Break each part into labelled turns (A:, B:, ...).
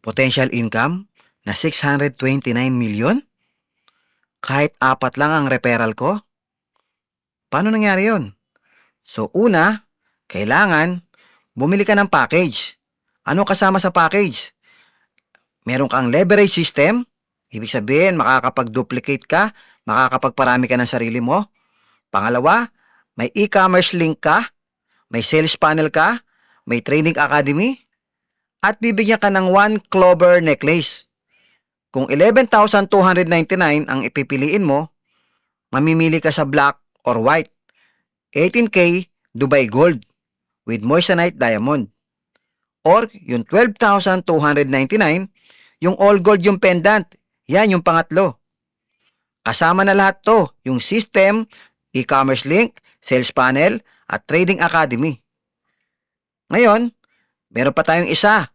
A: Potential income na 629 million? Kahit 4 lang ang referral ko? Paano nangyari yon? So una, kailangan bumili ka ng package. Ano kasama sa package? Meron kang leverage system, ibig sabihin makakapag-duplicate ka, makakapagparami ka ng sarili mo. Pangalawa, may e-commerce link ka, may sales funnel ka, may training academy, at bibigyan ka ng 1 Clover necklace. Kung 11,299 ang ipipiliin mo, mamimili ka sa black or white. 18K Dubai Gold with moissanite diamond. Or yung 12,299, yung all gold yung pendant. Yan yung pangatlo. Kasama na lahat to, yung system, e-commerce link, sales funnel, at trading academy. Ngayon, meron pa tayong isa.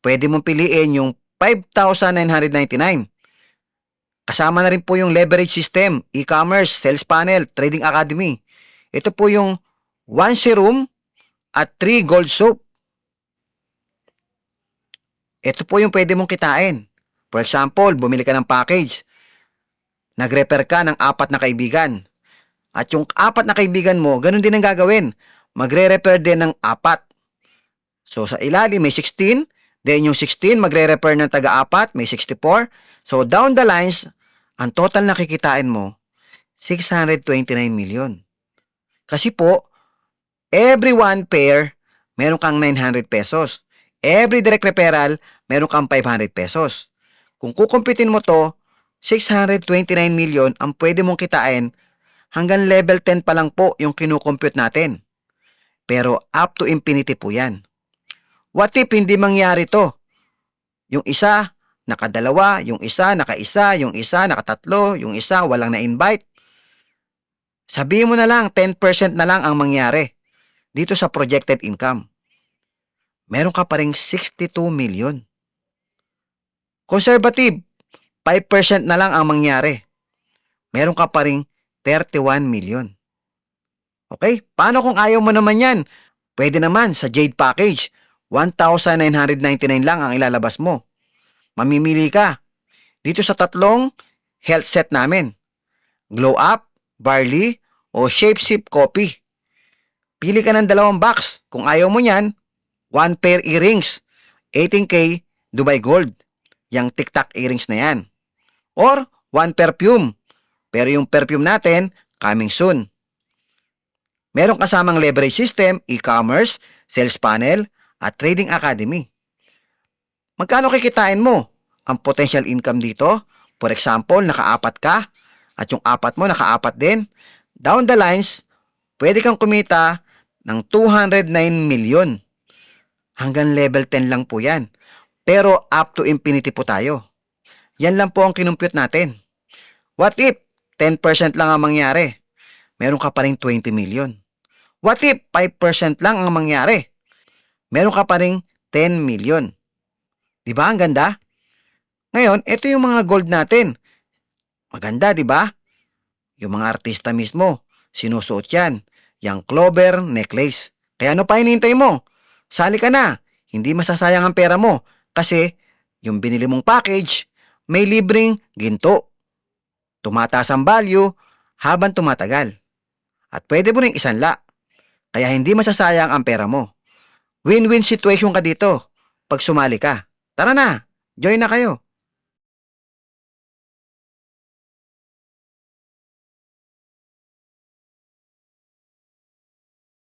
A: Pwede mong piliin yung 5,999. Kasama na rin po yung leverage system, e-commerce, sales funnel, trading academy. Ito po yung 1 serum at 3 gold soap. Ito po yung pwede mong kitain. For example, bumili ka ng package. Nag-refer ka ng 4 na kaibigan. At yung 4 na kaibigan mo, ganun din ang gagawin. Magre-refer din ng 4. So sa ilalim may 16, then yung 16 magre-refer ng taga-4, may 64. So down the lines, ang total na kikitain mo, 629 million. Kasi po, every 1 pair, meron kang 900 pesos. Every direct referral, meron kang 500 pesos. Kung kukumpitin mo to, 629 million ang pwede mong kitain, hanggang level 10 pa lang po yung kinukompute natin. Pero up to infinity po yan. What if hindi mangyari to? Yung isa, nakadalawa, yung isa, nakaisa, yung isa, nakatatlo, yung isa, walang na-invite. Sabihin mo na lang, 10% na lang ang mangyari dito sa projected income. Meron ka pa ring 62 million. Conservative, 5% na lang ang mangyari. Meron ka pa ring 31 million. Okay? Paano kung ayaw mo naman yan? Pwede naman sa Jade Package. 1,999 lang ang ilalabas mo. Mamimili ka. Dito sa 3 health set namin. Glow Up, Barley, o Shape Sip Coffee. Pili ka ng 2 box. Kung ayaw mo yan, 1 pair earrings. 18K Dubai Gold. Yang tic-tac earrings na yan. Or 1 perfume. Pero yung perfume natin, coming soon. Merong kasamang leverage system, e-commerce, sales funnel, at trading academy. Magkano kikitain mo? Ang potential income dito, for example, naka-4 ka, at yung 4 mo naka-4 din. Down the lines, pwede kang kumita ng 209 million. Hanggang level 10 lang po yan. Pero up to infinity po tayo. Yan lang po ang kinumpute natin. What if 10% lang ang mangyari? Meron ka pa rin 20 million. What if 5% lang ang mangyari? Meron ka pa rin 10 million. Diba ang ganda? Ngayon, ito yung mga gold natin. Maganda, diba? Yung mga artista mismo, sinusuot yan. Yang Clover necklace. Kaya ano pa hinihintay mo? Sali ka na. Hindi masasayang ang pera mo. Kasi, yung binili mong package, may libreng ginto. Tumataas ang value habang tumatagal. At pwede mo rin isanla. Kaya hindi masasayang ang pera mo. Win-win situation ka dito pag sumali ka. Tara na, join na kayo.